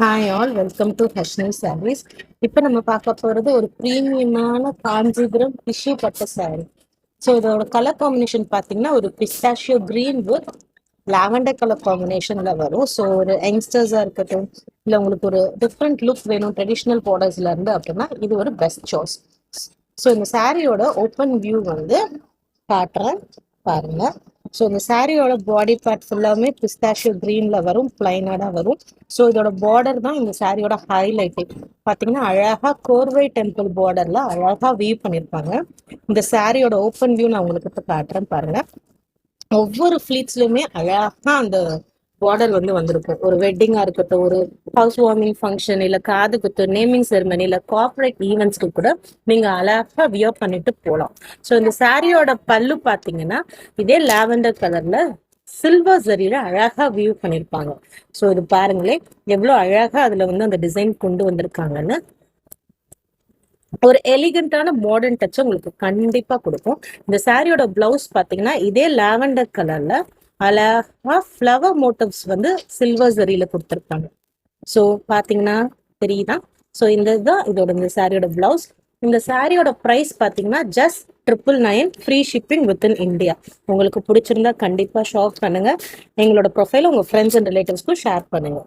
Hi all, welcome to Harshini Sarees. இப்போ நம்ம பார்க்க போகிறது ஒரு ப்ரீமியமான காஞ்சிபுரம் டிஷ்யூ பட்டு சாரீ. ஸோ இதோட கலர் காம்பினேஷன் பார்த்தீங்கன்னா ஒரு pistachio green with lavender colour காம்பினேஷனில் வரும். ஸோ ஒரு யங்ஸ்டர்ஸாக இருக்கட்டும், இல்லை உங்களுக்கு ஒரு டிஃப்ரெண்ட் லுக் வேணும் ட்ரெடிஷ்னல் ப்ராடக்ட்ஸ்ல இருந்து அப்படின்னா இது ஒரு பெஸ்ட் சாய்ஸ். ஸோ இந்த சாரியோட ஓப்பன் வியூ வந்து காட்டுறேன் பாருங்க. ஸோ இந்த சாரியோட பாடி பார்ட் ஃபுல்லாமே பிஸ்தாஷியோ கிரீன்ல வரும், பிளைனாக தான் வரும். ஸோ இதோட பார்டர் தான் இந்த சாரியோட ஹைலைட்டு. பார்த்தீங்கன்னா அழகா கோர்வை டெம்பிள் பார்டர்ல அழகா வியூ பண்ணியிருப்பாங்க. இந்த சாரியோட ஓப்பன் வியூ நான் உங்களுக்கு இப்போ காட்டுறேன் பாருங்க. ஒவ்வொரு ஃபிளீட்ஸ்லயுமே அழகா அந்த பார்டர் வந்து வந்திருக்கும். ஒரு வெட்டிங்கா இருக்கட்டும், ஒரு ஹவுஸ் வார்மிங் ஃபங்க்ஷன், இல்ல காது குத்து, நேமிங் செரமனி, இல்ல கார்பரேட் ஈவெண்ட்ஸ்க்கு கூட நீங்க அழகா வியர் பண்ணிட்டு போகலாம். ஸோ இந்த சாரியோட பல்லு பாத்தீங்கன்னா இதே லாவெண்டர் கலர்ல சில்வர் ஜரியில அழகா வியூ பண்ணிருப்பாங்க. ஸோ இது பாருங்களேன் எவ்வளவு அழகா அதுல வந்து அந்த டிசைன் கொண்டு வந்திருக்காங்கன்னு. ஒரு எலிகண்டான மாடர்ன் டச் உங்களுக்கு கண்டிப்பா கொடுக்கும். இந்த சாரியோட பிளவுஸ் பாத்தீங்கன்னா இதே லாவெண்டர் கலர்ல அழகா ஃப்ளவர் மோட்டிவ்ஸ் வந்து சில்வர் ஜரியில கொடுத்துருக்காங்க. ஸோ பாத்தீங்கன்னா தெரியுதா? ஸோ இந்த இதுதான் இதோட இந்த சாரியோட பிளவுஸ். இந்த சாரியோட ப்ரைஸ் பார்த்தீங்கன்னா just 999 free shipping within India. உங்களுக்கு பிடிச்சிருந்தா கண்டிப்பாக ஷாப் பண்ணுங்க. எங்களோட ப்ரொஃபைல் உங்கள் ஃப்ரெண்ட்ஸ் அண்ட் ரிலேட்டிவ்ஸ்க்கும் ஷேர் பண்ணுங்க.